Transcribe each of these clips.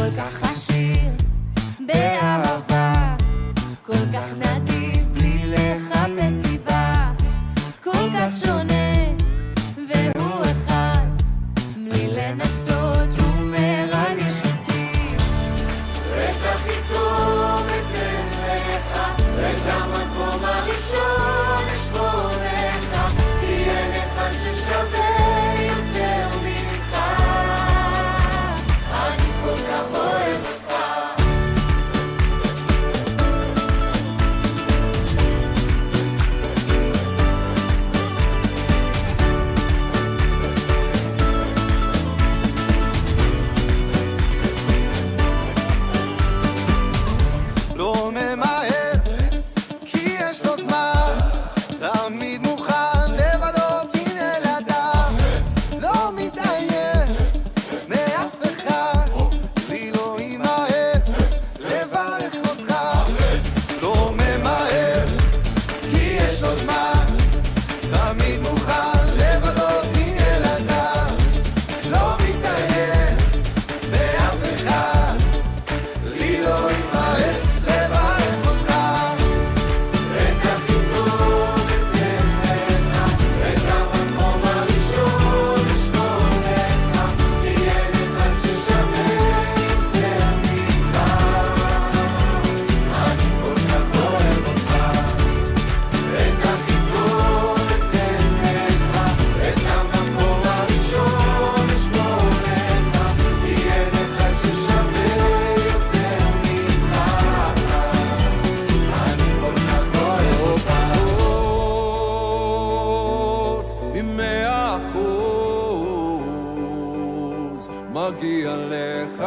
כל כך עשיר באהבה, כל כך נדיב בלי לחפש סיבה, כל כך שונה והוא אחד, בלי לנסות הוא מרגש אותי. את הכי טוב אתן לך, את המקום הראשון אשמור לך, כי אין אחד ששווה יותר ממך, אני כל כך אוהב אותך. לא ממהר, כי יש לו זמן, תמיד מוכן לבדות עם ילדיו, לא מתעייף מאף אחד, לי לא ימהר לברך אותך. לא ממהר, כי יש לו זמן, תמיד מוכן לבדות עם ילדיו, לא מתעייף מאף אחד, לי לא ימאס לברך אותך. את הכי טוב אתן לך, את המקום הראשון אשמור לך, כי אין אחד ששווה יותר ממך, אני כל כך אוהב אותך. את הכי טוב אתן לך, את המקום הראשון אשמור לך, כי אין אחד ששווה יותר ממך, אני כל כך אוהב אותך. ב100% מגיע לך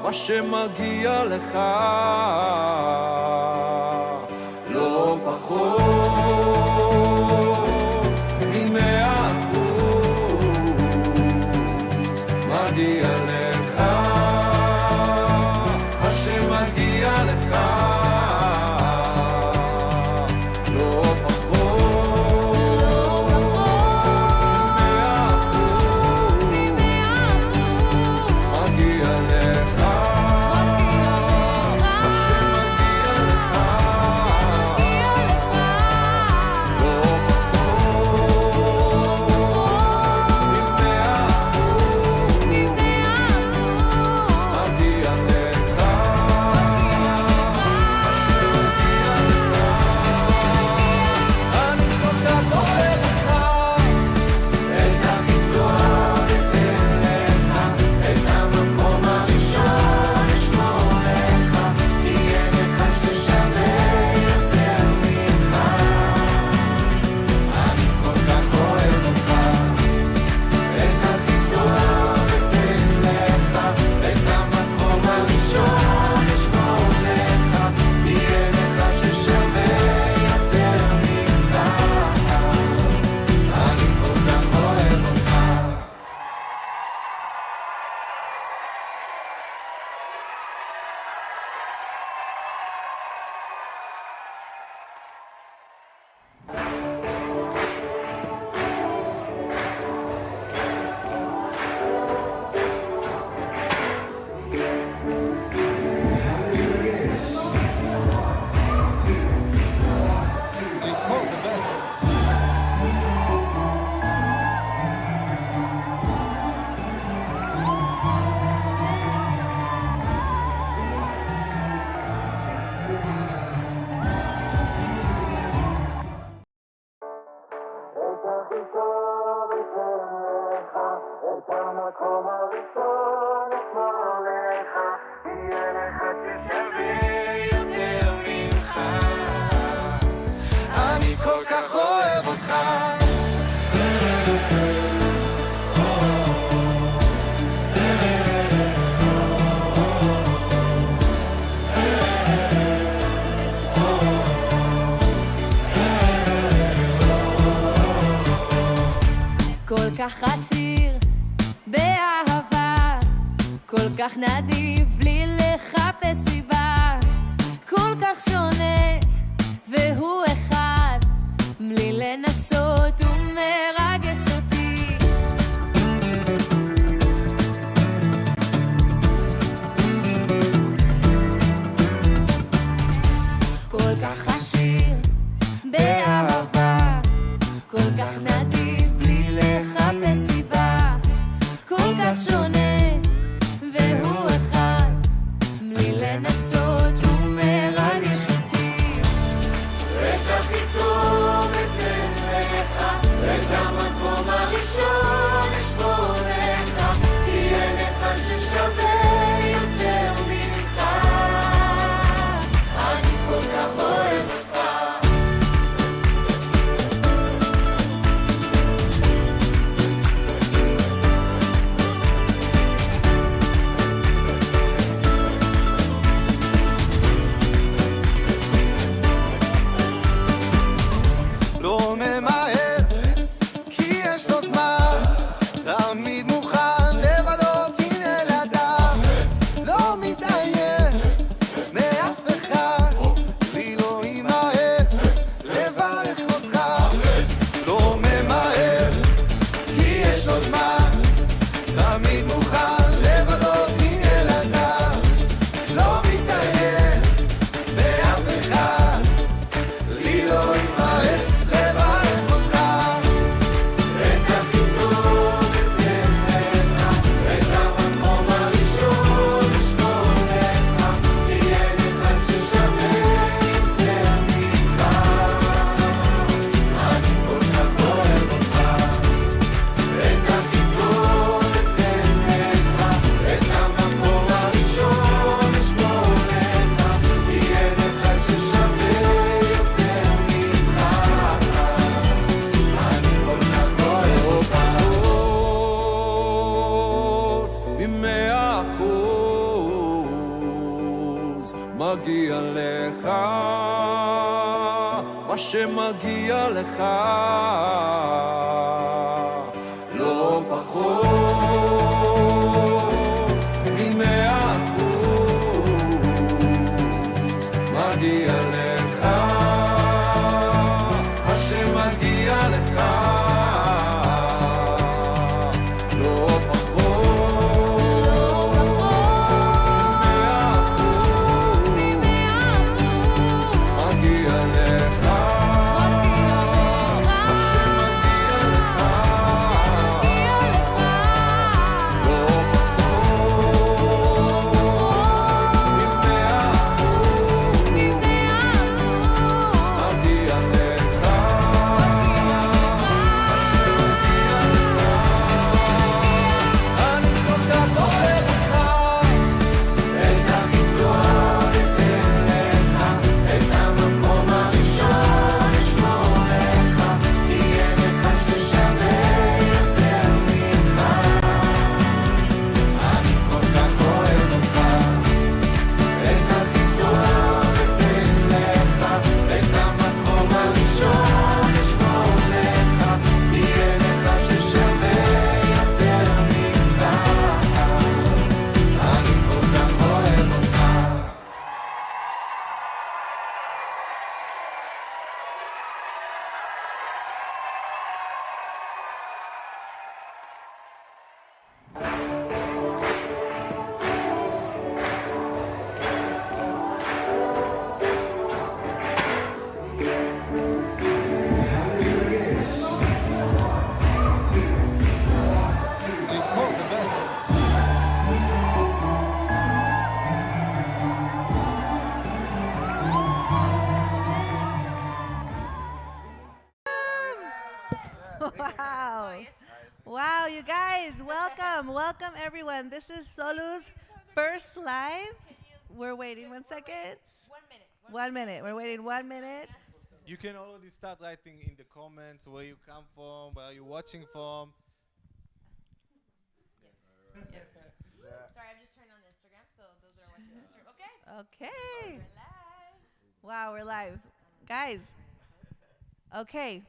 מה שמגיע לך, לא פחות מ100% מגיע לך מה שמגיע לך, לא פחות מ100% מגיע לך מה שמגיע לך, לא פחות מ100% מגיע לך מה שמגיע לך, אני כל כך אוהב אותך. את הכי טוב אתן לך, את המקום הראשון אשמור לך, כי אין אחד ששווה יותר ממך, אני כל כך אוהב אותך. את הכי טוב אתן לך, את המקום הראשון אשמור לך, כי אין אחד ששווה יותר ממך, אני כל כך אוהב אותך. את המקום הראשון אשמור לך, כי אין אחד ששווה יותר ממך, אני כל כך אוהב אותך. כל כך עשיר באהבה, כל כך נדיב בלי לחפש סיבה, כל כך שונה והוא אחד, בלי לנסות הוא מרגש אותי. אחוז מגיע לך מה שמגיע לך לא פחות ממאה אחוז מגיע לך מה שמגיע לך Wow, you guys, welcome everyone. This is Solu's first live. We're waiting 1 second. 1 minute. We're waiting 1 minute. You can already start writing in the comments where you come from, where you're watching from. Yes. Sorry, I've just turned on Instagram, so those are what you answer. Okay? Okay. We're live. Wow, we're live. Guys, okay.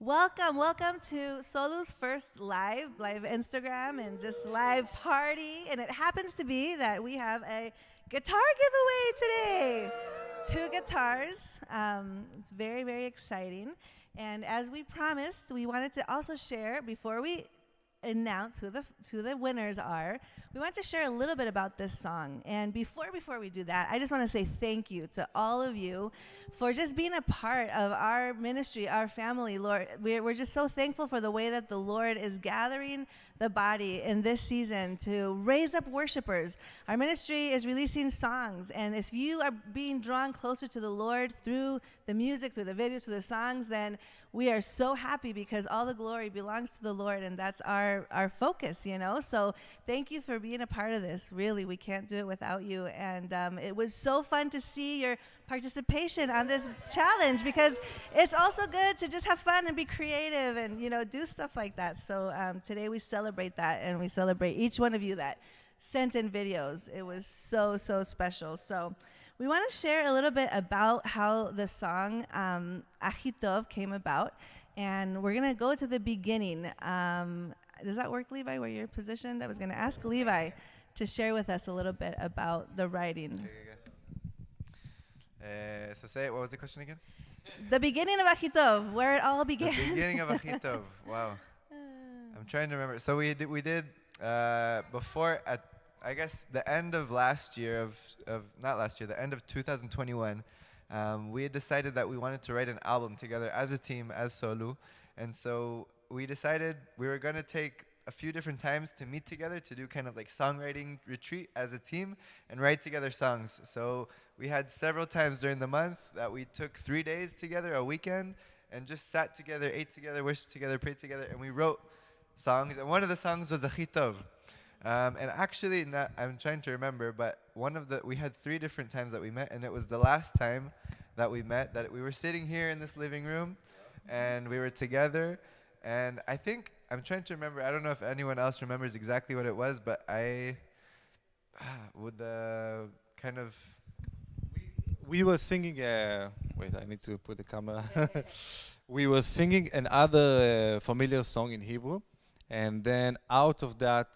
Welcome to Solu's first live Instagram and just live party. And it happens to be that we have a guitar giveaway today. 2 guitars. It's very, very exciting. And as we promised, we wanted to also share, before we announce who the winners are, we want to share a little bit about this song. And before we do that, I just want to say thank you to all of you for just being a part of our ministry, our family, Lord. We're just so thankful for the way that the Lord is gathering the body in this season to raise up worshipers. Our ministry is releasing songs, and if you are being drawn closer to the Lord through the music, through the videos, through the songs, then we are so happy because all the glory belongs to the Lord, and that's our focus, you know? So thank you for being a part of this. Really, we can't do it without you. And it was so fun to see your participation on this challenge, because it's also good to just have fun and be creative and, you know, do stuff like that. So today we celebrate that, and we celebrate each one of you that sent in videos. It was so special. So we want to share a little bit about how the song Hachi Tov came about, and we're going to go to the beginning. Does that work, Levi, where you're positioned? I was going to ask Levi to share with us a little bit about the writing. So say it, what was the question again? The beginning of Hachi Tov, where it all began. The beginning of Hachi Tov, wow. I'm trying to remember. So we did before, at I guess the end of last year, the end of 2021, we had decided that we wanted to write an album together as a team, as Solu. And so we decided we were going to take a few different times to meet together to do kind of like songwriting retreat as a team and write together songs. So we had several times during the month that we took 3 days together, a weekend, and just sat together, ate together, worshiped together, prayed together, and we wrote songs. And one of the songs was Hachi Tov. And actually, I'm trying to remember, but we had 3 different times that we met, and it was the last time that we met that we were sitting here in this living room, and we were together. And I think, I'm trying to remember, I don't know if anyone else remembers exactly what it was, but I with the kind of We were singing. Wait, I need to put the camera. We were singing another familiar song in Hebrew, and then out of that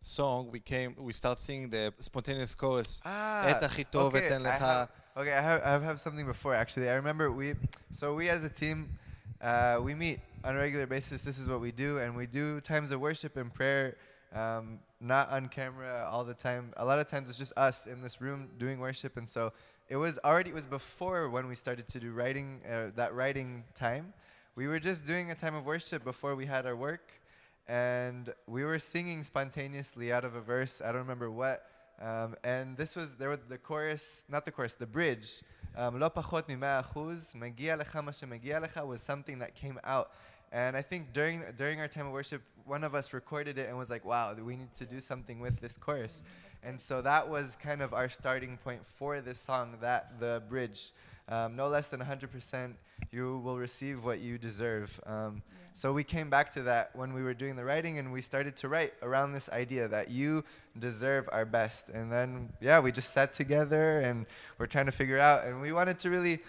song, we start singing the spontaneous chorus. Et Hachi Tov okay, eten lecha. I have something before actually. I remember we as a team, we meet on a regular basis. This is what we do, and we do times of worship and prayer, not on camera all the time. A lot of times it's just us in this room doing worship, and so it was before when we started to do writing, that writing time. We were just doing a time of worship before we had our work, and we were singing spontaneously out of a verse. I don't remember what. And there was the bridge. לא פחות מ100% מגיע לך מה שמגיע לך was something that came out. And I think during our time of worship, one of us recorded it and was like, wow, we need to do something with this chorus. And so that was kind of our starting point for this song, the bridge. No less than 100%, you will receive what you deserve. So we came back to that when we were doing the writing, and we started to write around this idea that you deserve our best. And then, we just sat together and we're trying to figure out. And we wanted to really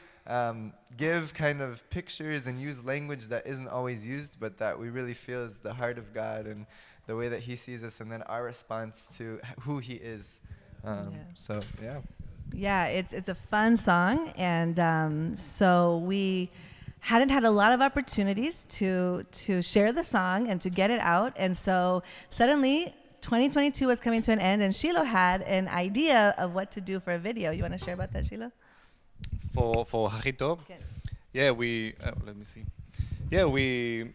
give kind of pictures and use language that isn't always used, but that we really feel is the heart of God and the way that He sees us, and then our response to who He is. So, yeah. Yeah, it's a fun song, and so we hadn't had a lot of opportunities to share the song and to get it out, and so suddenly 2022 was coming to an end, and Shiloh had an idea of what to do for a video. You want to share about that, Shiloh? For Hachi Tov? Okay. Yeah, let me see. Yeah, we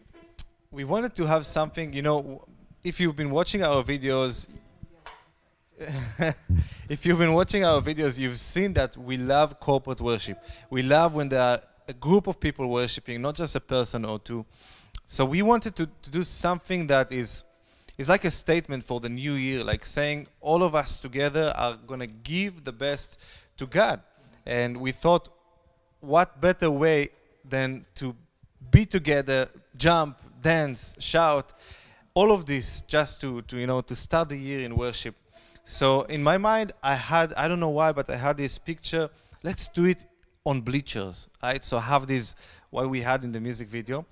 wanted to have something, if you've been watching our videos, you've seen that we love corporate worship. We love when there are a group of people worshiping, not just a person or two. So we wanted to do something that is like a statement for the new year, like saying all of us together are going to give the best to God. And we thought, what better way than to be together, jump, dance, shout, all of this just to start the year in worship. So in my mind, I don't know why, but I had this picture. Let's do it on bleachers, right? So have this, what we had in the music video.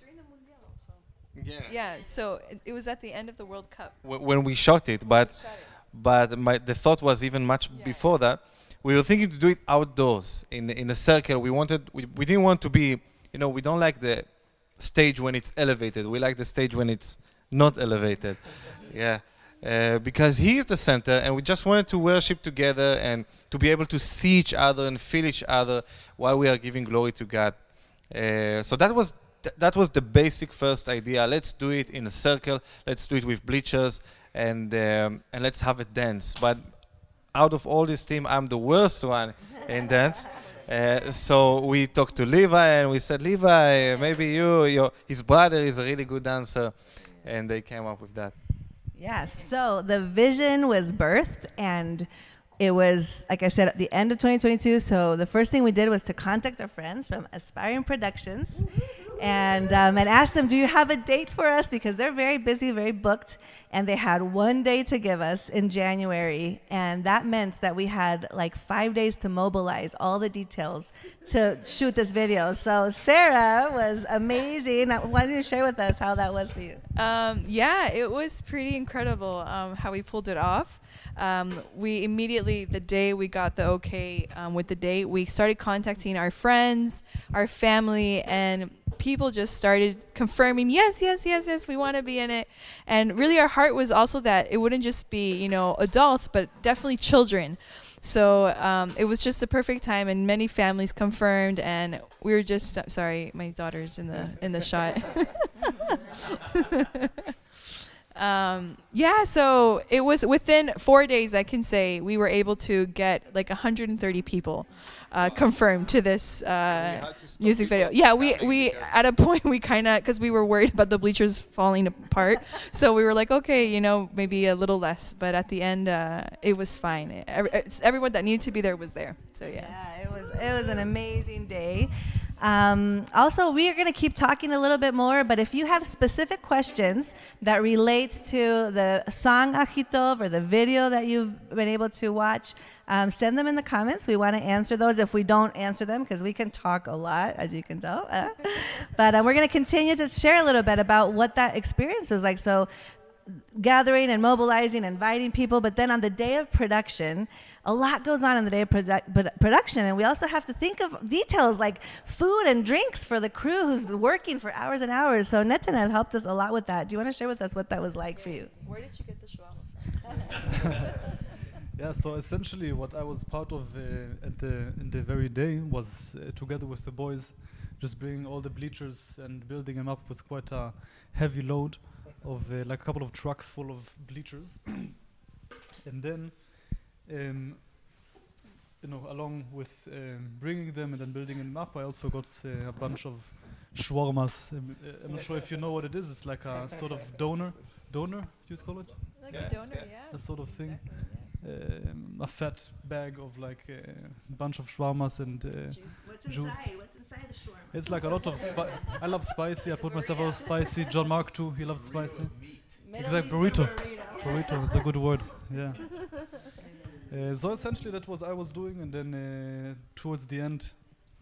Yeah, so it was at the end of the World Cup. When we shot it, but the thought was even much before that. We were thinking to do it outdoors in a circle. We didn't want to be, we don't like the stage when it's elevated. We like the stage when it's not elevated. Yeah. Because He is the center, and we just wanted to worship together and to be able to see each other and feel each other while we are giving glory to God. So that was the basic first idea. Let's do it in a circle. Let's do it with bleachers, and let's have a dance. But out of all this team, I'm the worst one in dance. So we talked to Levi, and we said, Levi, maybe his brother is a really good dancer, and they came up with that. Yes. So the vision was birthed, and it was, like I said, at the end of 2022. So the first thing we did was to contact our friends from Aspiring Productions and ask them, do you have a date for us? Because they're very busy, very booked, and they had one day to give us in January, and that meant that we had like 5 days to mobilize all the details to shoot this video. So Sarah was amazing. Why don't you share with us how that was for you? Yeah, it was pretty incredible how we pulled it off. We immediately, the day we got the okay with the date, we started contacting our friends, our family, and people just started confirming, yes, we want to be in it. And really our heart was also that it wouldn't just be, adults, but definitely children. So it was just the perfect time, and many families confirmed, and we were just, sorry, my daughter's in the shot. So it was within 4 days, I can say, we were able to get like 130 people confirmed to this music video. Yeah, we at a point we kind of, because we were worried about the bleachers falling apart, so we were like, okay, maybe a little less, but at the end it was fine. Everyone that needed to be there was there. So yeah, it was an amazing day. Also, we are going to keep talking a little bit more, but if you have specific questions that relate to the song Hachi Tov or the video that you've been able to watch, send them in the comments. We want to answer those if we don't answer them, because we can talk a lot, as you can tell. But we're going to continue to share a little bit about what that experience is like. So gathering and mobilizing, inviting people, but then on the day of production, a lot goes on the day of production, and we also have to think of details like food and drinks for the crew who's been working for hours and hours. So Netanel helped us a lot with that. Do you want to share with us what that was like for you? Where did you get the shawarma from? Yeah, so essentially what I was part of in the very day was together with the boys, just bringing all the bleachers and building them up with quite a heavy load of like a couple of trucks full of bleachers. And then along with bringing them and then building them up, I also got a bunch of shawarmas. I'm not sure if you know what it is. It's like a sort of donor, you'd call it? Like a donor, yeah. A sort of thing. Exactly, yeah. A fat bag of like a bunch of shawarmas and juice. What's inside the shawarma? It's like a lot of I love spicy. I put myself on spicy. John Mark too. He loves spicy. Exactly, burrito. Burrito is a good word. Yeah. So essentially that was I was doing, and then towards the end,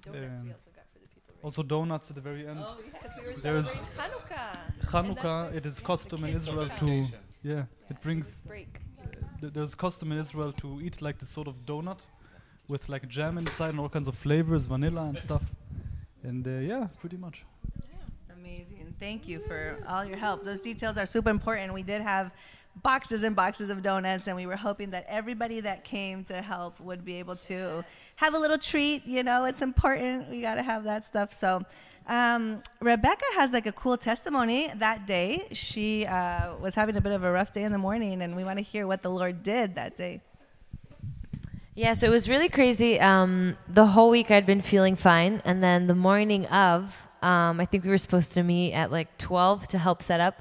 Donuts we also got for the people. Right? also donuts at the very end. Oh, yeah, because we were There's celebrating Hanukkah. Hanukkah. It is custom in Israel to it brings. Break. There's custom in Israel to eat like this sort of donut with like jam inside and all kinds of flavors, vanilla and stuff. And yeah, pretty much. Amazing. Thank you for all your help. Those details are super important. We did have boxes and boxes of donuts, and we were hoping that everybody that came to help would be able to have a little treat. You know, it's important. We got to have that stuff. So Rebecca has like a cool testimony that day. She was having a bit of a rough day in the morning, and we want to hear what the Lord did that day. Yeah, so it was really crazy. The whole week I'd been feeling fine, and then the morning of, I think we were supposed to meet at like 12 to help set up,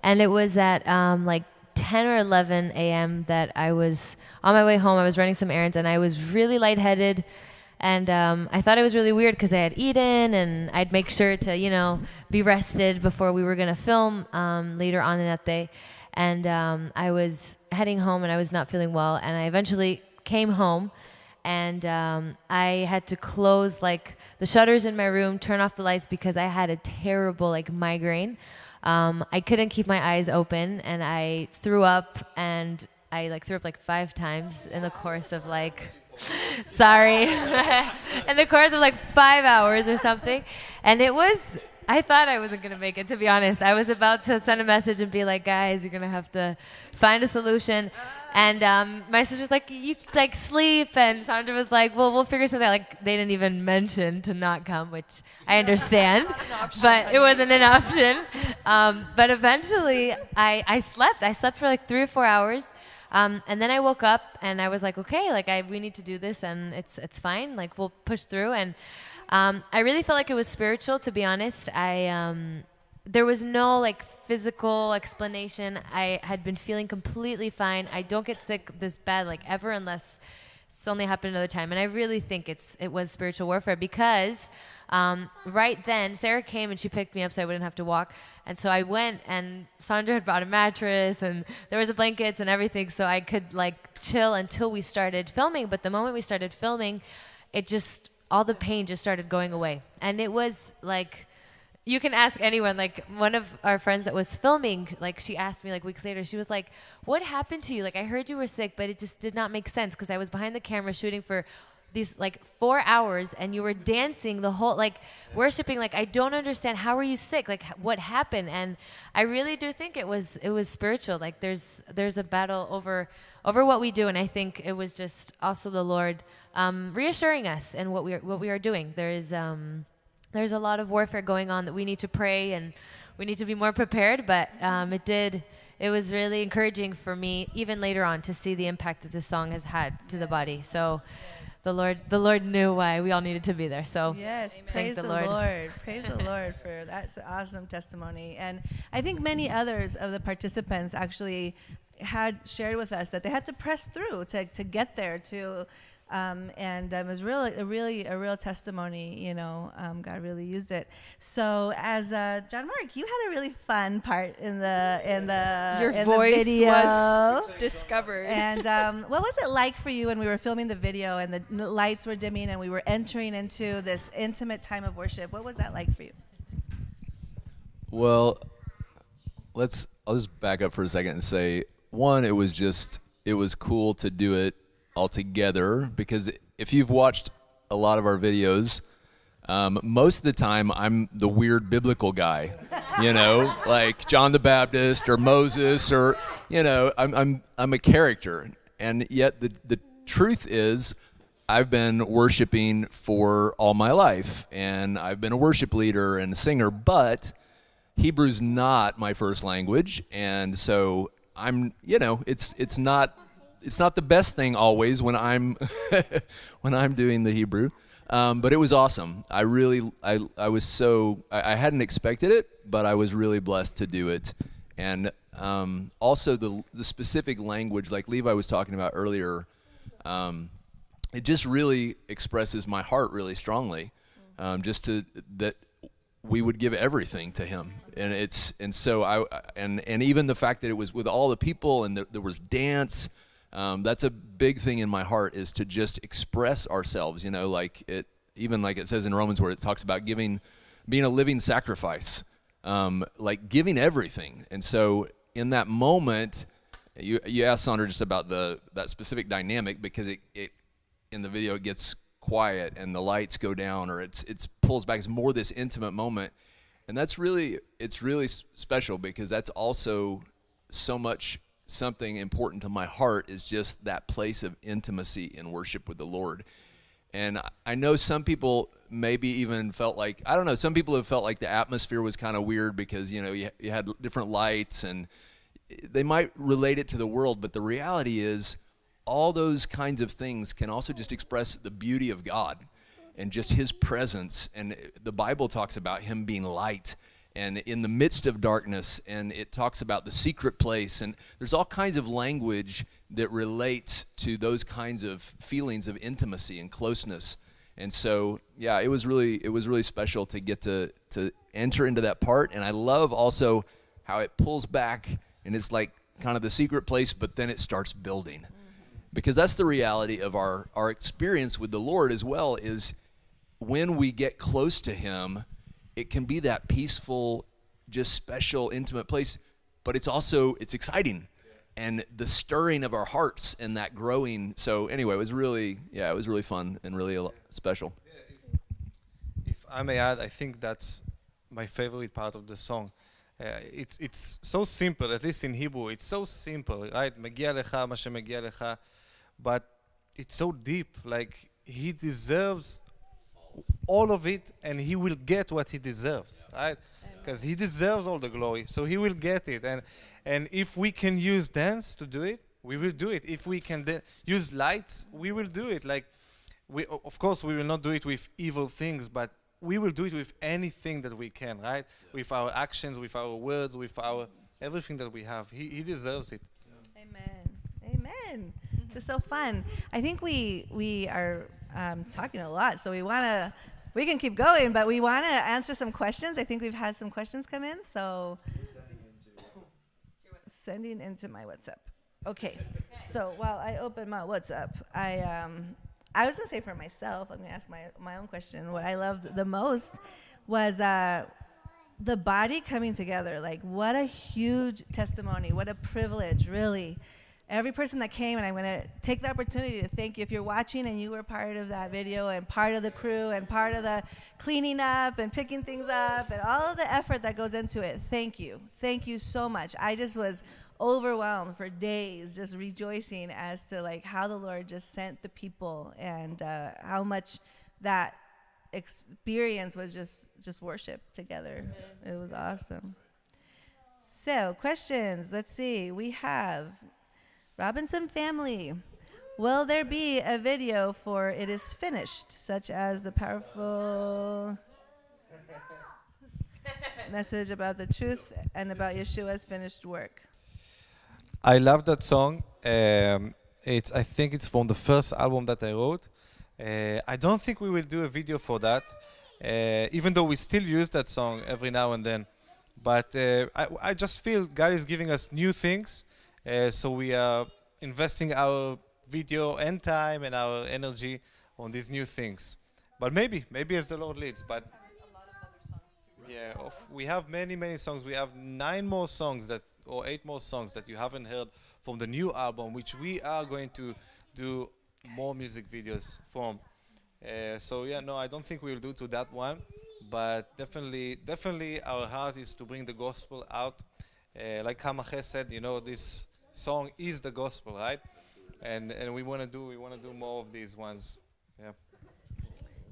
and it was at like 10 or 11 a.m. that I was on my way home. I was running some errands, and I was really lightheaded, and I thought it was really weird because I had eaten, and I'd make sure to, be rested before we were going to film later on in that day, and I was heading home, and I was not feeling well, and I eventually came home, and I had to close like the shutters in my room, turn off the lights, because I had a terrible like migraine. I couldn't keep my eyes open, and I threw up, and I like threw up like 5 times in the course of like sorry in the course of like 5 hours or something. And I thought I wasn't gonna make it, to be honest. I was about to send a message and be like, guys, you're gonna have to find a solution. And my sister was like, you like sleep, and Sandra was like, well, we'll figure something out. Like, they didn't even mention to not come, which I understand, but it wasn't an option. But eventually I slept. I slept for like 3 or 4 hours. And then I woke up, and I was like, okay, like we need to do this, and it's fine. Like, we'll push through. And I really felt like it was spiritual, to be honest. There was no like physical explanation. I had been feeling completely fine. I don't get sick this bad like ever, unless it's only happened another time. And I really think it was spiritual warfare, because right then Sarah came and she picked me up so I wouldn't have to walk. And so I went, and Sandra had brought a mattress, and there was blankets and everything, so I could like chill until we started filming. But the moment we started filming, all the pain just started going away. And it was like, you can ask anyone. Like, one of our friends that was filming, like, she asked me like weeks later, she was like, what happened to you? Like, I heard you were sick, but it just did not make sense, because I was behind the camera shooting for these like 4 hours, and you were dancing the whole, like worshiping. Like, I don't understand. How were you sick? Like, what happened? And I really do think it was spiritual. Like, there's a battle over what we do. And I think it was just also the Lord reassuring us in what we are doing. There's a lot of warfare going on that we need to pray, and we need to be more prepared. But it was really encouraging for me, even later on, to see the impact that this song has had to the body. So the Lord knew why we all needed to be there. So yes, thank praise the Lord. Praise the Lord for that awesome testimony. And I think many others of the participants actually had shared with us that they had to press through to get there, to And it was really a real testimony. God really used it. So as John Mark, you had a really fun part in the Your in voice the video. was discovered. And what was it like for you when we were filming the video and the lights were dimming and we were entering into this intimate time of worship? What was that like for you? Well, I'll just back up for a second and say, one, it was cool to do it all together, because if you've watched a lot of our videos, most of the time I'm the weird biblical guy, like John the Baptist or Moses, or I'm a character. And yet the truth is, I've been worshiping for all my life, and I've been a worship leader and a singer, but Hebrew's not my first language, and so I'm, it's not the best thing always when I'm when I'm doing the Hebrew, but it was awesome. I hadn't expected it, but I was really blessed to do it. And also the specific language, like Levi was talking about earlier, it just really expresses my heart really strongly, that we would give everything to him. And so even the fact that it was with all the people and there was dance. That's a big thing in my heart, is to just express ourselves, like it says in Romans, where it talks about being a living sacrifice, like giving everything. And so in that moment, you asked Sandra just about that specific dynamic, because it in the video it gets quiet and the lights go down, or it's pulls back. It's more this intimate moment, and it's really special, because that's also so much something important to my heart, is just that place of intimacy in worship with the Lord. And I know some people maybe even felt like, I don't know, some people have felt like the atmosphere was kind of weird, because you had different lights, and they might relate it to the world, but the reality is all those kinds of things can also just express the beauty of God and just his presence. And the Bible talks about him being light and in the midst of darkness, and it talks about the secret place, and there's all kinds of language that relates to those kinds of feelings of intimacy and closeness. And so, yeah, it was really special to get to enter into that part. And I love also how it pulls back, and it's like kind of the secret place, but then it starts building. Because that's the reality of our experience with the Lord as well, is when we get close to him, it can be that peaceful, just special, intimate place, but it's exciting. And the stirring of our hearts and that growing. So anyway, it was really fun and really special. If I may add, I think that's my favorite part of the song. It's so simple, at least in Hebrew, it's so simple, right? מגיע לך מה שמגיע לך, but it's so deep, like he deserves all of it, and he will get what he deserves, right? Because he deserves all the glory, so he will get it. And if we can use dance to do it, we will do it. If we can use lights, we will do it. Like, of course, we will not do it with evil things, but we will do it with anything that we can, right? Yeah. With our actions, with our words, with our everything that we have. He deserves it. Yeah. Amen. This is so fun. I think we are talking a lot, so we can keep going, but we want to answer some questions. I think we've had some questions come in, so sending into my WhatsApp. Okay. So while I open my WhatsApp, I was going to say for myself, I'm going to ask my own question. What I loved the most was the body coming together. Like, what a huge testimony. What a privilege, really. Every person that came, and I'm going to take the opportunity to thank you. If you're watching and you were part of that video and part of the crew and part of the cleaning up and picking things up and all of the effort that goes into it, thank you. Thank you so much. I just was overwhelmed for days, just rejoicing as to like how the Lord just sent the people, and how much that experience was just worship together. It was awesome. So questions, let's see. We have Robinson family. Will there be a video for It Is Finished, such as the powerful message about the truth and about Yeshua's finished work? I love that song. I think it's from the first album that I wrote. I don't think we will do a video for that, even though we still use that song every now and then. But I just feel God is giving us new things, so we are investing our video and time and our energy on these new things. But maybe as the Lord leads. But yeah, we have many songs. We have 9 more songs or 8 more songs that you haven't heard from the new album, which we are going to do more music videos from. So yeah, no, I don't think we will do to that one, but definitely our heart is to bring the gospel out. Like Hamache said, this song is the gospel, right? And we want to do more of these ones. Yeah.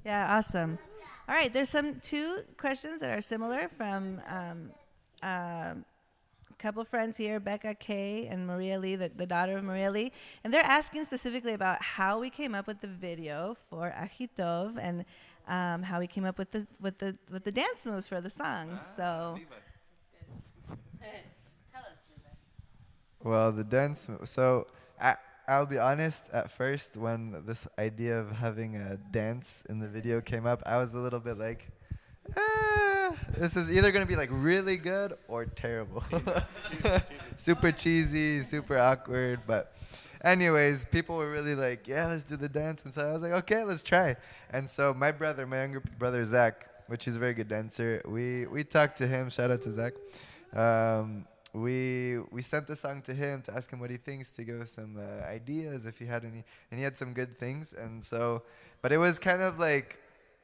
Yeah, awesome. All right, there's 2 questions that are similar from a couple friends here, Becca K and Maria Lee, the daughter of Maria Lee, and they're asking specifically about how we came up with the video for Hachi Tov and how we came up with the dance moves for the song. So. Well, the dance. So I'll be honest. At first, when this idea of having a dance in the video came up, I was a little bit like, this is either gonna be like really good or terrible. Super cheesy, super awkward. But anyways, people were really like, yeah, let's do the dance. And so I was like, okay, let's try. And so my younger brother Zach, which is a very good dancer, we talked to him. Shout out to Zach. We sent the song to him to ask him what he thinks, to give us some ideas if he had any, and he had some good things. And so, but it was kind of like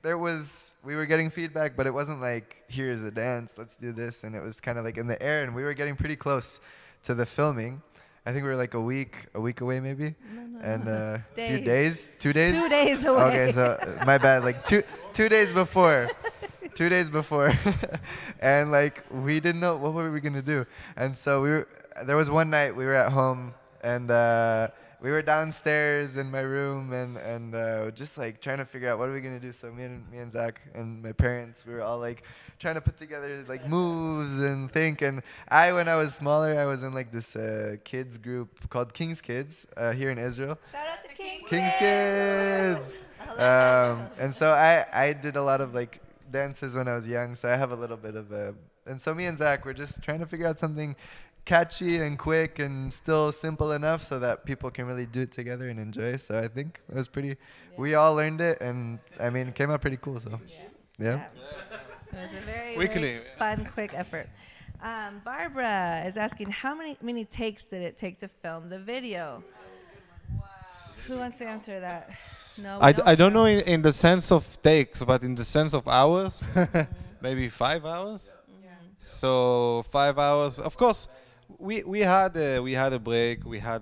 we were getting feedback, but it wasn't like, here's a dance, let's do this. And it was kind of like in the air, and we were getting pretty close to the filming. I think we were like a week away maybe. No. And a few days, 2 days? 2 days away. Okay, so my bad, like two days before. 2 days before. And like, we didn't know what were we gonna do. And so there was one night we were at home, and we were downstairs in my room, and just like trying to figure out what are we gonna do. So me and Zach and my parents, we were all like trying to put together like moves and think. And when I was smaller, I was in like this kids group called King's Kids here in Israel. Shout out to King's Kids. And so I did a lot of like dances when I was young, so I have a little bit of and so me and Zach were just trying to figure out something catchy and quick and still simple enough so that people can really do it together and enjoy. So I think it was pretty, we all learned it, and I mean, it came out pretty cool. So yeah. It was a very fun, quick effort. Barbara is asking, how many takes did it take to film the video? Wow. Who wants to answer that? No, I don't know in the sense of takes, but in the sense of hours, maybe 5 hours. Yeah. So 5 hours. Of course, we had a break. We had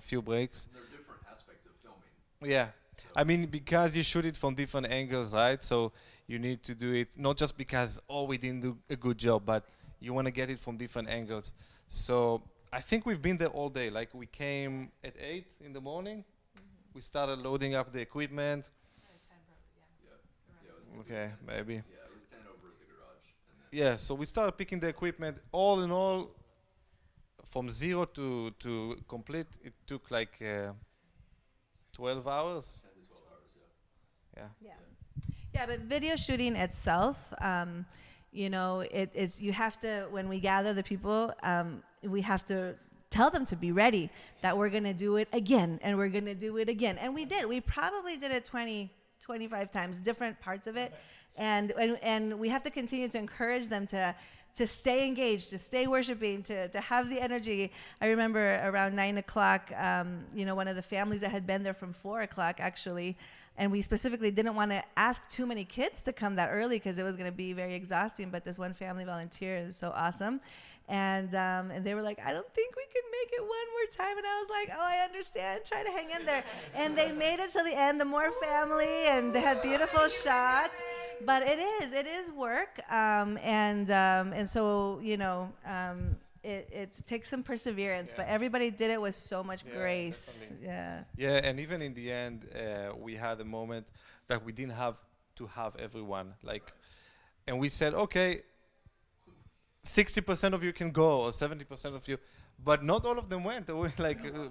few breaks. There are different aspects of filming. Yeah, I mean, because you shoot it from different angles, right? So you need to do it not just because we didn't do a good job, but you want to get it from different angles. So I think we've been there all day. Like, we came at 8 in the morning. We started loading up the equipment. 10 probably, yeah. Okay, maybe. Yeah, it was 10 over at the garage. Yeah, so we started picking the equipment. All in all, from 0 to complete, it took like 12 hours. 10 to 12 hours, Yeah. Yeah, but video shooting itself, you have to, when we gather the people, we have to tell them to be ready, that we're going to do it again, and we're going to do it again. And we did. We probably did it 20, 25 times, different parts of it. And we have to continue to encourage them to stay engaged, to stay worshiping, to have the energy. I remember around 9 o'clock, one of the families that had been there from 4 o'clock, actually, and we specifically didn't want to ask too many kids to come that early because it was going to be very exhausting, but this one family volunteer is so awesome. And they were like, I don't think we can make it one more time. And I was like, oh, I understand. Try to hang in there. And they made it to the end, the Moore family, and they had beautiful shots. But it is work. And so, it takes some perseverance. Yeah. But everybody did it with so much grace. Definitely. Yeah. Yeah, and even in the end, we had a moment that we didn't have to have everyone. And we said, okay, 60% of you can go, or 70% of you, But not all of them went.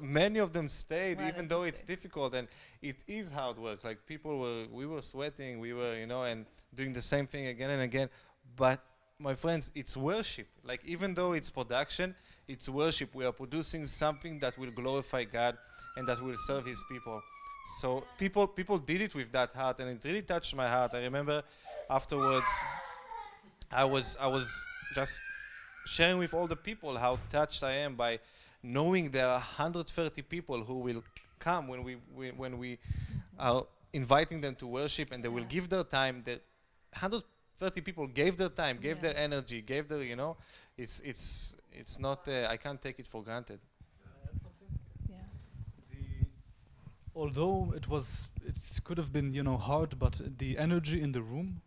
Many of them stayed, Wanted even to though it's stay. difficult and it is hard work. Like we were sweating, we were, and doing the same thing again and again. But my friends, it's worship. Like even though it's production, it's worship. We are producing something that will glorify God and that will serve His people. So people did it with that heart, and it really touched my heart. I remember afterwards, I was just sharing with all the people how touched I am by knowing there are 130 people who will come when we are inviting them to worship, and they will give their time. The 130 people gave their time, gave their energy, gave their, it's not, I can't take it for granted. Yeah. Although it could have been, hard, but the energy in the room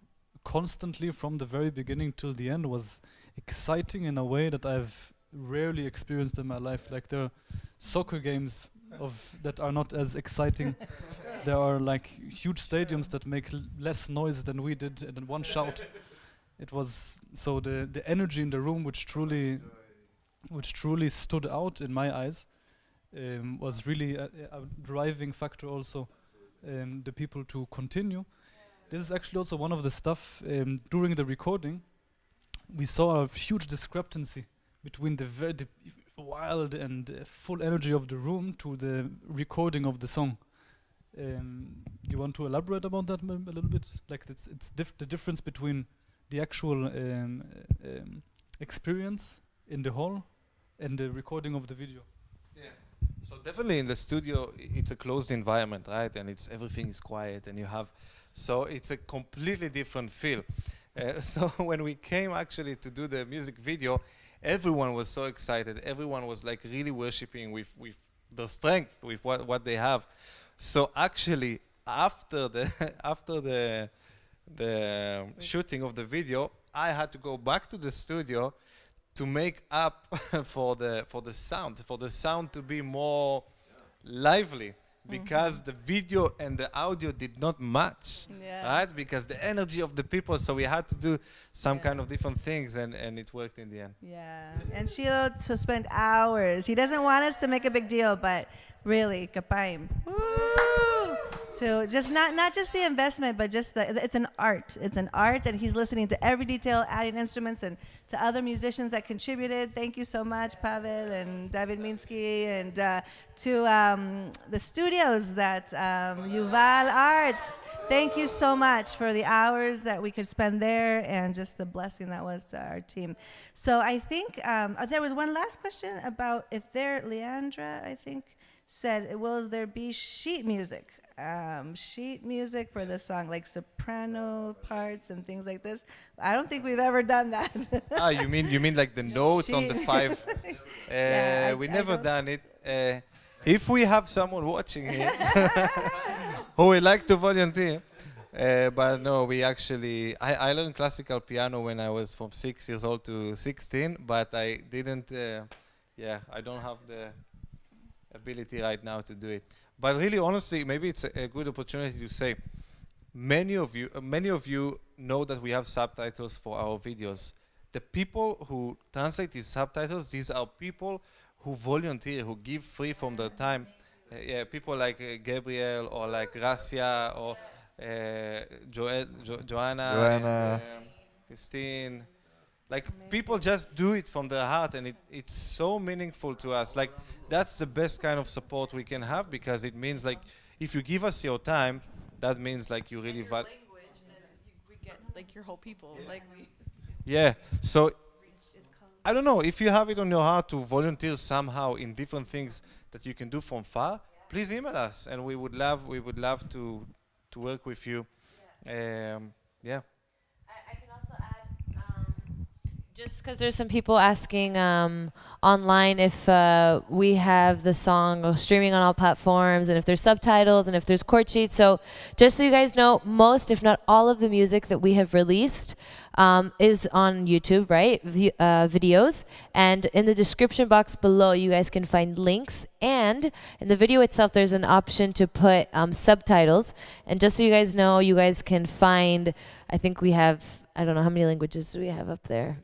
constantly from the very beginning till the end was exciting in a way that I've rarely experienced in my life. Like there are soccer games that are not as exciting. There are like huge stadiums that make less noise than we did, and then one shout. It was so the energy in the room, which truly stood out in my eyes, was really a driving factor also, the people to continue. This is actually also one of the stuff during the recording. We saw a huge discrepancy between the wild and full energy of the room to the recording of the song. You want to elaborate about that a little bit? Like it's the difference between the actual experience in the hall and the recording of the video. Yeah. So definitely in the studio, it's a closed environment, right? And everything is quiet, and so it's a completely different feel. So when we came actually to do the music video, everyone was so excited. Everyone was like really worshiping with the strength, with what they have. So actually, after the shooting of the video, I had to go back to the studio to make up for the sound to be more lively, because the video and the audio did not match, right? Because the energy of the people, so we had to do some kind of different things, and it worked in the end. Yeah, and Shiloh to spend hours. He doesn't want us to make a big deal, but really, kapayim. Woo! So just not just the investment, but just it's an art. It's an art, and he's listening to every detail, adding instruments, and to other musicians that contributed. Thank you so much, Pavel and David Minsky, and to the studios that Yuval Arts. Thank you so much for the hours that we could spend there, and just the blessing that was to our team. So I think there was one last question about if Leandra, I think, said, will there be sheet music? Sheet music for the song, like soprano parts and things like this. I don't think we've ever done that. You mean like the notes on the five? We never done it. If we have someone watching here who would like to volunteer, but no, we actually, I learned classical piano when I was from 6 years old to 16, but I didn't, I don't have the ability right now to do it. But really, honestly, maybe it's a good opportunity to say, many of you know that we have subtitles for our videos. The people who translate these subtitles, these are people who volunteer, who give free from their time. People like Gabriel, or like Gracia, or Joanna. Christine. Like, people just do it from their heart, and it's so meaningful to us. Like, that's the best kind of support we can have, because it means, like, if you give us your time, that means, like, you really value. We get like your whole people. Like we. Yeah. So I don't know, if you have it on your heart to volunteer somehow in different things that you can do from far, please email us, and we would love to work with you. I can also add, just because there's some people asking online if we have the song streaming on all platforms, and if there's subtitles, and if there's chord sheets. So just so you guys know, most, if not all, of the music that we have released is on YouTube, right? Videos. And in the description box below, you guys can find links. And in the video itself, there's an option to put subtitles. And just so you guys know, you guys can find, I think we have, I don't know how many languages do we have up there.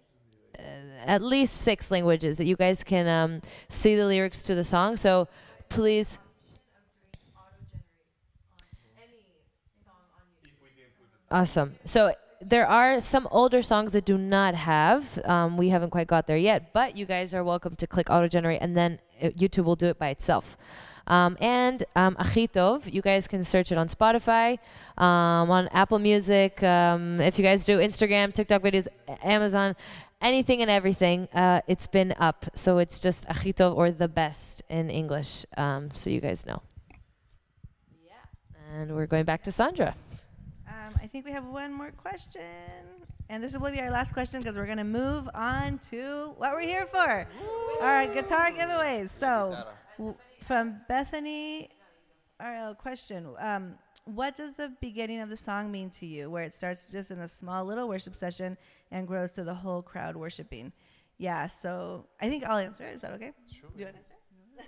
at least 6 languages that you guys can see the lyrics to the song. So please. Awesome. So there are some older songs that do not have. We haven't quite got there yet, but you guys are welcome to click auto generate, and then YouTube will do it by itself. And Hachi Tov, you guys can search it on Spotify, on Apple Music. If you guys do Instagram, TikTok videos, Amazon, anything and everything, it's been up. So it's just Hachi Tov, or the best in English, so you guys know. Yeah. And we're going back to Sandra. I think we have one more question. And this will be our last question because we're going to move on to what we're here for. All right, guitar giveaways. So from Bethany, our question. What does the beginning of the song mean to you, where it starts just in a small little worship session and grows to the whole crowd worshiping? Yeah, so I think I'll answer. Is that okay? Sure. Do you want to answer?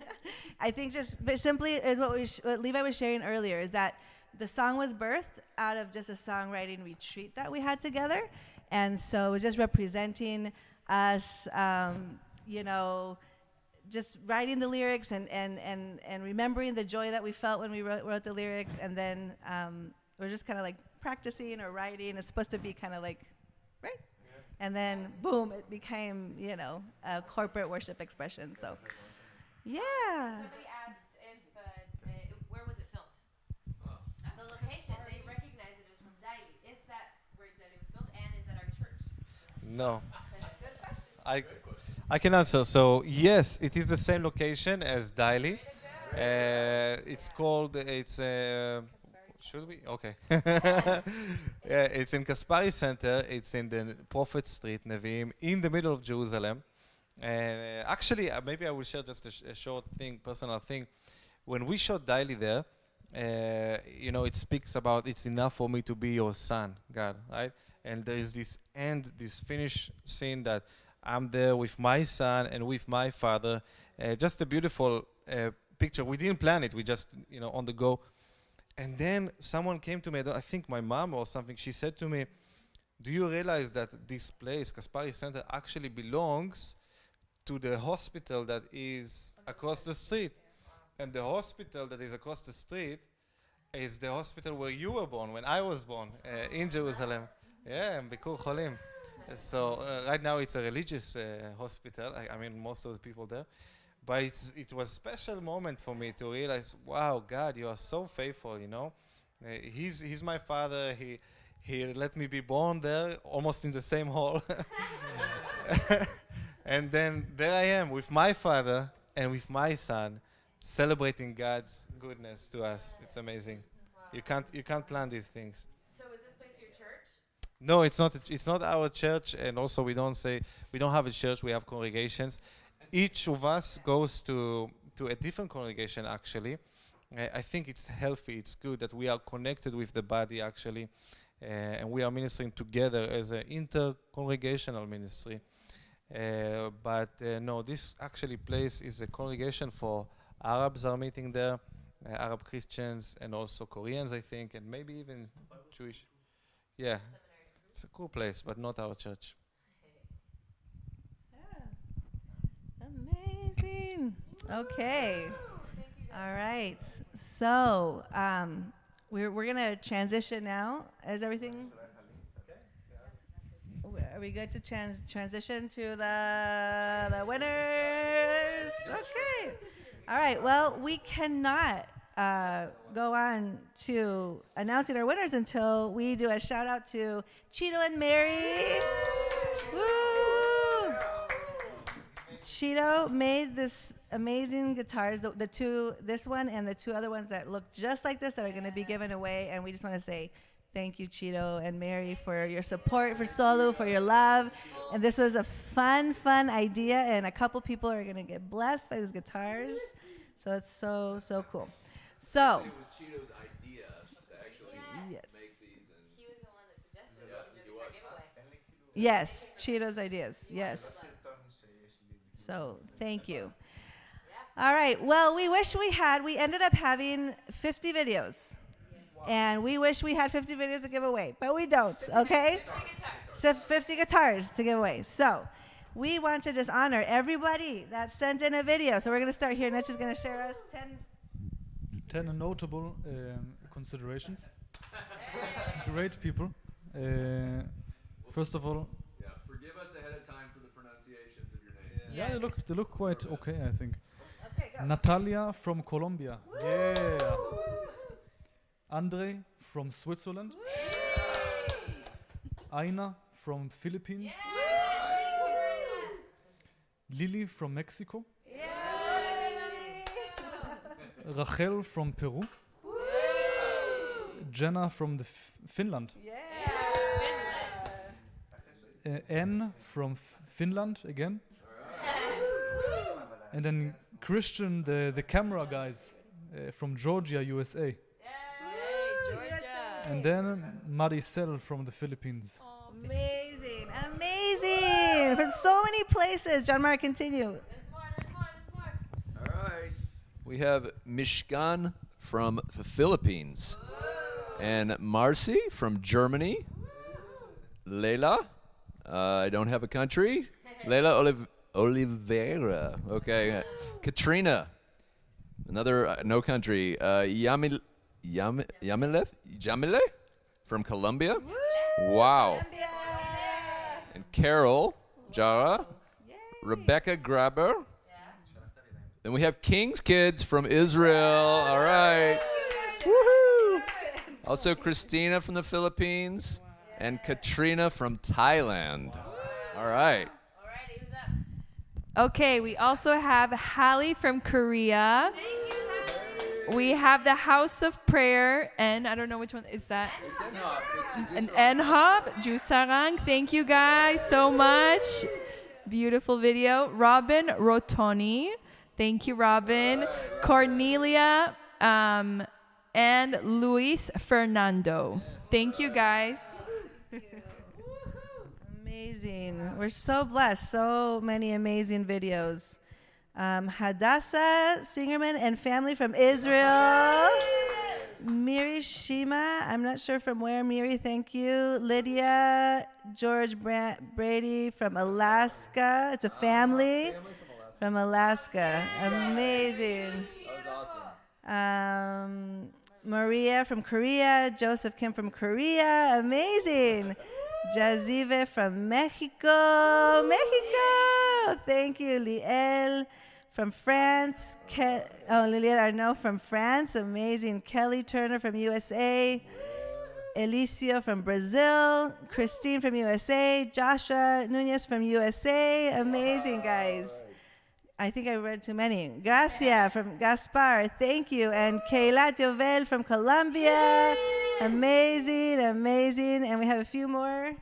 I think just but simply is what Levi was sharing earlier, is that the song was birthed out of just a songwriting retreat that we had together. And so it was just representing us, just writing the lyrics and remembering the joy that we felt when we wrote the lyrics. And then we're just kind of like practicing or writing. It's supposed to be kind of like, right? Yeah. And then, boom, it became, a corporate worship expression. So, yeah. Somebody asked where was it filmed? The location. They recognized it was from Daily. Is that where Daily was filmed, and is that our church? No. I can answer. So yes, it is the same location as Daily. It's called. Should we? Okay. Yeah, it's in Kaspari Center. It's in the Prophet Street, Nevi'im, in the middle of Jerusalem. And actually, maybe I will share just a short thing, personal thing. When we shot Daily there, it speaks about it's enough for me to be your son, God, right? And there is this finish scene that I'm there with my son and with my father. Just a beautiful picture. We didn't plan it. We just, on the go. And then someone came to me, I think my mom or something, she said to me, do you realize that this place, Kaspari Center, actually belongs to the hospital that is across the street? And the hospital that is across the street is the hospital where you were born, when I was born, in Jerusalem. Yeah, in Bikur Cholim. So right now it's a religious hospital. I mean, most of the people there. But it was a special moment for me to realize, wow, God, you are so faithful, He's my father. He let me be born there, almost in the same hall. And then there I am with my father and with my son, celebrating God's goodness to us. It's amazing. Wow. You can't plan these things. So is this place your church? No, it's not. It's not our church, and also we don't have a church. We have congregations. Each of us goes to a different congregation. Actually, I think it's healthy. It's good that we are connected with the body actually, and we are ministering together as an inter-congregational ministry. But no, this actually place is a congregation for Arabs are meeting there, Arab Christians, and also Koreans, I think, and maybe even Jewish. Yeah, it's a cool place, but not our church. Yeah. Amazing. Okay. All right. So we're gonna transition now. Is everything? Are we good to transition to the winners? Okay. All right. Well, we cannot go on to announcing our winners until we do a shout out to Cheeto and Mary. Woo! Cheeto made this amazing guitars, this one and the 2 other ones that look just like this that are going to be given away, and we just want to say thank you, Cheeto and Mary, for your support for Solu, for your love. And this was a fun idea, and a couple people are going to get blessed by these guitars. So it's so cool. So, It was Cheeto's idea to actually make these. And He was the one that suggested we should do the giveaway. yes, Cheeto's ideas. Yes. So thank you. All right. Well, we ended up having 50 videos. And we wish we had 50 videos to give away, but we don't, okay? 50 guitars to give away. So we want to just honor everybody that sent in a video. So we're going to start here. Netch is going to share us 10 notable considerations. Great people. First of all, Yeah, forgive us ahead of time for the pronunciations of your names. yeah, they look quite okay, I think. Okay, go. Natalia from Colombia. Yeah. Andre from Switzerland. Aina from Philippines. Lily from Mexico. Rachel from Peru. Jenna from the Finland. Anne from Finland again. And then Christian, the camera guys from Georgia, USA. And then Maricel from the Philippines. Amazing, amazing. From so many places. John Mark, continue. All right. We have Mishkan from the Philippines. And Marcy from Germany. Leila, I don't have a country. Leila Oliveira. Okay. Katrina, another no country. Jamile from Colombia. Wow. And Carol Jara. Rebecca Graber. Then we have King's Kids from Israel. All right. Woohoo. Also Christina from the Philippines and Katrina from Thailand. All right. Alrighty, who's up? Okay, we also have Hallie from Korea. We have the House of Prayer, and I don't know which one is that. An Enhop, Jusarang. Thank you guys so much. Beautiful video. Robin Rotoni. Thank you, Robin. Cornelia and Luis Fernando. Thank you, guys. Amazing. We're so blessed. So many amazing videos. Hadassah Singerman and family from Israel. Miri Shima, I'm not sure from where. Miri, thank you. Lydia George Brady from Alaska. It's a family from Alaska. Amazing. That was awesome. Maria from Korea. Joseph Kim from Korea. Amazing. Jazive from Mexico. Mexico. Thank you. Liel from France. Lilian Arnaud from France. Amazing. Kelly Turner from USA. Elicio from Brazil. Christine from USA. Joshua Nunez from USA. Amazing, guys. I think I read too many. Gracia from Gaspar. Thank you. And Kayla Jovel from Colombia. Amazing, amazing. And we have a few more.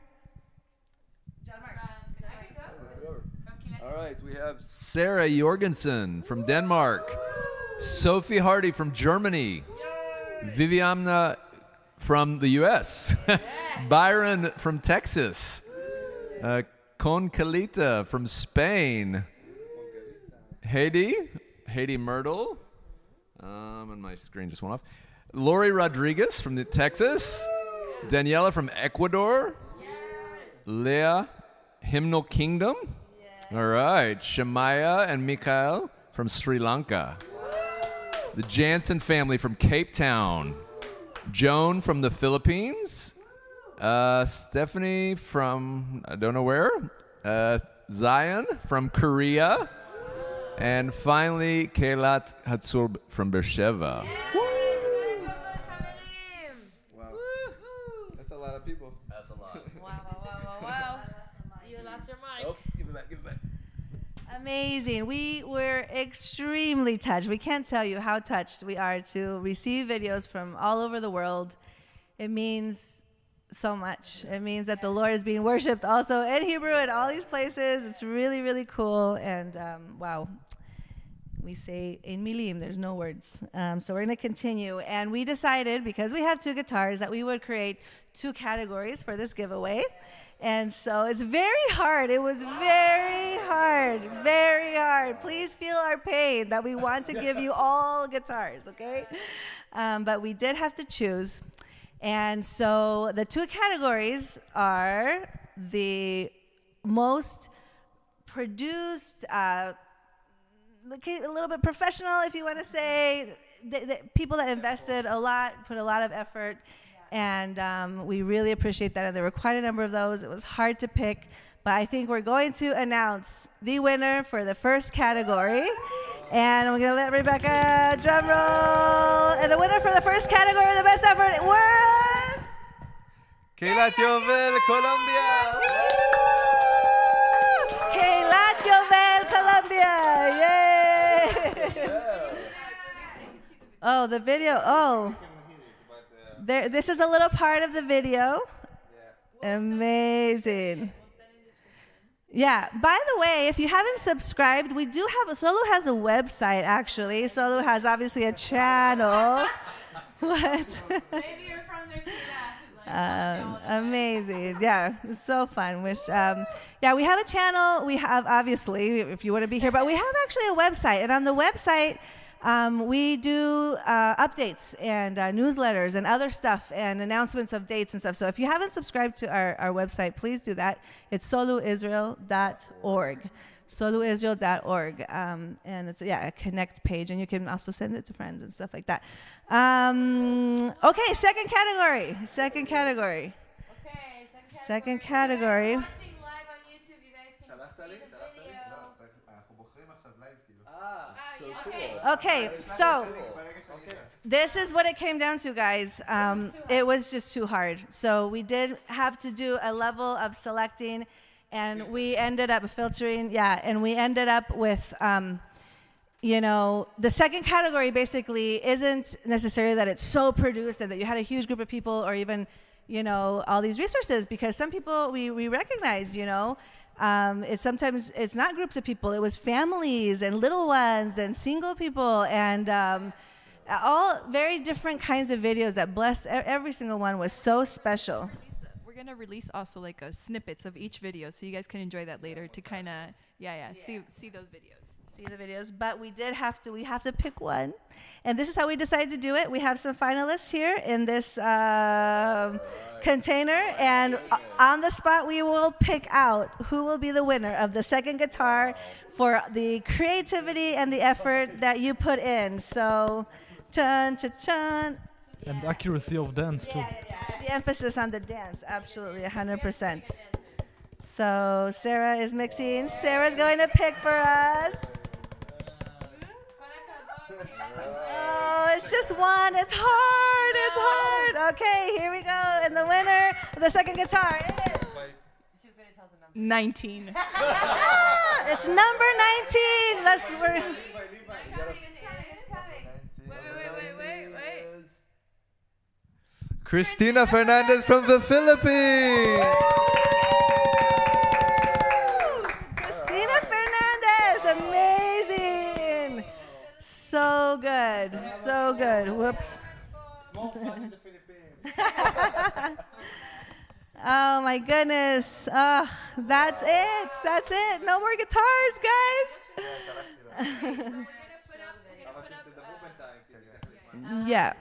All right, we have Sarah Jorgensen from Denmark, Sophie Hardy from Germany, Viviana from the US, Byron from Texas, Concalita from Spain, Haiti Myrtle, and my screen just went off, Lori Rodriguez from Texas, Daniela from Ecuador, Leah, Hymnal Kingdom. All right, Shemaya and Mikhail from Sri Lanka. The Jansen family from Cape Town. Joan from the Philippines. Stephanie from, I don't know where. Zion from Korea. And finally, Keilat Hatsurb from Beersheba. Wow. That's a lot of people. That's a lot. Wow. You lost your mic. Oh, give it back. Amazing. We were extremely touched. We can't tell you how touched we are to receive videos from all over the world. It means so much. It means that the Lord is being worshipped also in Hebrew in all these places. It's really, really cool. And wow. We say in milim, there's no words. So we're going to continue. And we decided, because we have two guitars, that we would create two categories for this giveaway. And so it's very hard. It was very hard. Please feel our pain that we want to give you all guitars, okay? But we did have to choose. And so the two categories are the most produced, a little bit professional, if you want to say. The people that invested a lot, put a lot of effort, and we really appreciate that. And there were quite a number of those. It was hard to pick, but I think we're going to announce the winner for the first category. And we're going to let Rebecca drum roll. And the winner for the first category, the best effort, was Keilat Yovel, Colombia. Keilat Yovel, Colombia. Yay! Oh, the video. Oh. There, this is a little part of the video. Amazing. Yeah. By the way, if you haven't subscribed, we do have. Solu has a website, actually. Solu has obviously a channel. What? Maybe you're from their Amazing. Yeah, it's so fun. Yeah, we have a channel. We have, obviously, if you want to be here, but we have actually a website. And on the website, we do updates and newsletters and other stuff and announcements of dates and stuff. So if you haven't subscribed to our website, please do that. It's soluisrael.org. Soluisrael.org. And it's, a connect page. And you can also send it to friends and stuff like that. Okay, second category. Second category. Okay, Second category. Watching live on YouTube, you guys can see the video. Okay, so this is what it came down to, guys. It was just too hard. So we did have to do a level of selecting, and we ended up filtering, and we ended up with, the second category basically isn't necessarily that it's so produced and that you had a huge group of people or even, all these resources, because some people we recognize, it's not groups of people. It was families and little ones and single people and all very different kinds of videos that blessed. Every single one was so special. We're gonna release also like snippets of each video, so you guys can enjoy that later to kind of see those videos. See the videos, but we have to pick one, and this is how we decided to do it. We have some finalists here in this container, and on the spot we will pick out who will be the winner of the second guitar for the creativity and the effort that you put in. So, chun chun chun. And accuracy of dance too. The emphasis on the dance, absolutely, 100%. So Sarah is mixing. Sarah's going to pick for us. Oh, it's just one. It's hard. It's hard. Okay, here we go. And the winner of the second guitar is 19. it's number 19. Wait. Christina Fernandez from the Philippines. Christina Fernandez, amazing. So good, so good. Whoops. Oh my goodness. That's it. No more guitars, guys. Yeah.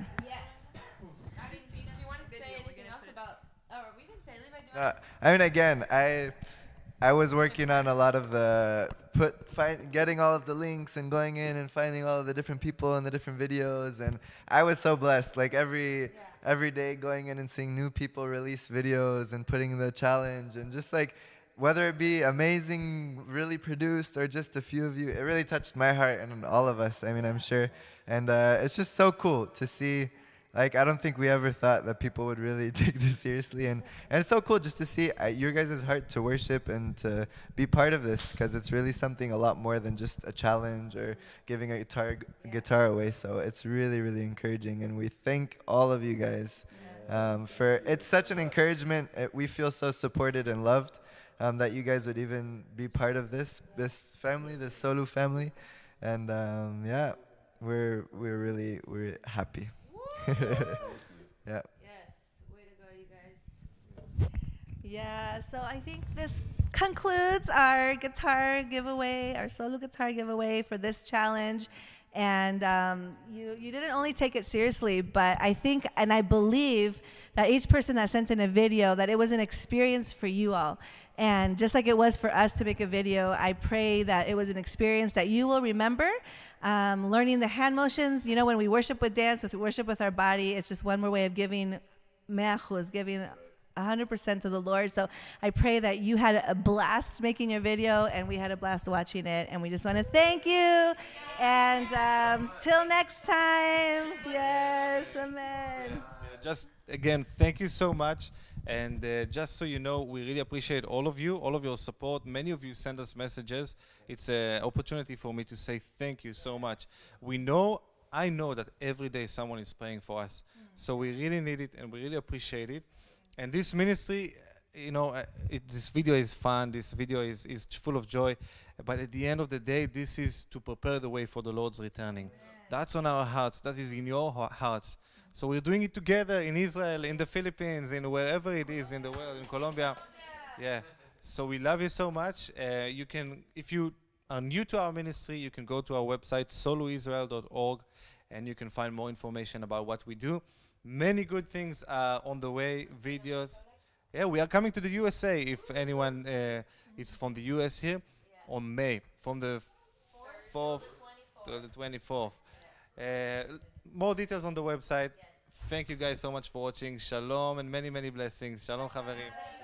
Again, I was working on a lot of the getting all of the links and going in and finding all of the different people and the different videos, and I was so blessed. Like every day going in and seeing new people release videos and putting the challenge, and just like whether it be amazing, really produced, or just a few of you, it really touched my heart and all of us. I mean, I'm sure, and it's just so cool to see. Like, I don't think we ever thought that people would really take this seriously. And it's so cool just to see your guys' heart to worship and to be part of this, because it's really something a lot more than just a challenge or giving a guitar away. So it's really, really encouraging. And we thank all of you guys for it's such an encouragement. We feel so supported and loved that you guys would even be part of this family, this Solu family. And we're happy. Yeah. Yes, way to go, you guys. Yeah, so I think this concludes our guitar giveaway, our Solu guitar giveaway for this challenge. And you didn't only take it seriously, but I think and I believe that each person that sent in a video, that it was an experience for you all. And just like it was for us to make a video, I pray that it was an experience that you will remember. Learning the hand motions, you know, when we worship with dance, with worship with our body, it's just one more way of giving me'achuz, giving 100% to the Lord. So I pray that you had a blast making your video, and we had a blast watching it. And we just want to thank you. And till next time. Yes, amen. Just again, thank you so much. And just so you know, we really appreciate all of you, all of your support. Many of you send us messages. It's an opportunity for me to say thank you so much. I know that every day someone is praying for us. So we really need it, and we really appreciate it. And this ministry, you know, this video is fun. This video is full of joy. But at the end of the day, this is to prepare the way for the Lord's returning. That's on our hearts. That is in your hearts. So we're doing it together in Israel, in the Philippines, in wherever it is in the world, in Colombia. Yeah. So we love you so much. You can, if you are new to our ministry, you can go to our website, soluisrael.org, and you can find more information about what we do. Many good things are on the way, videos. Yeah, we are coming to the USA, if anyone is from the US here, on May, from the 4th to the 24th. More details on the website. Thank you guys so much for watching. Shalom and many, many blessings. Shalom, חברים.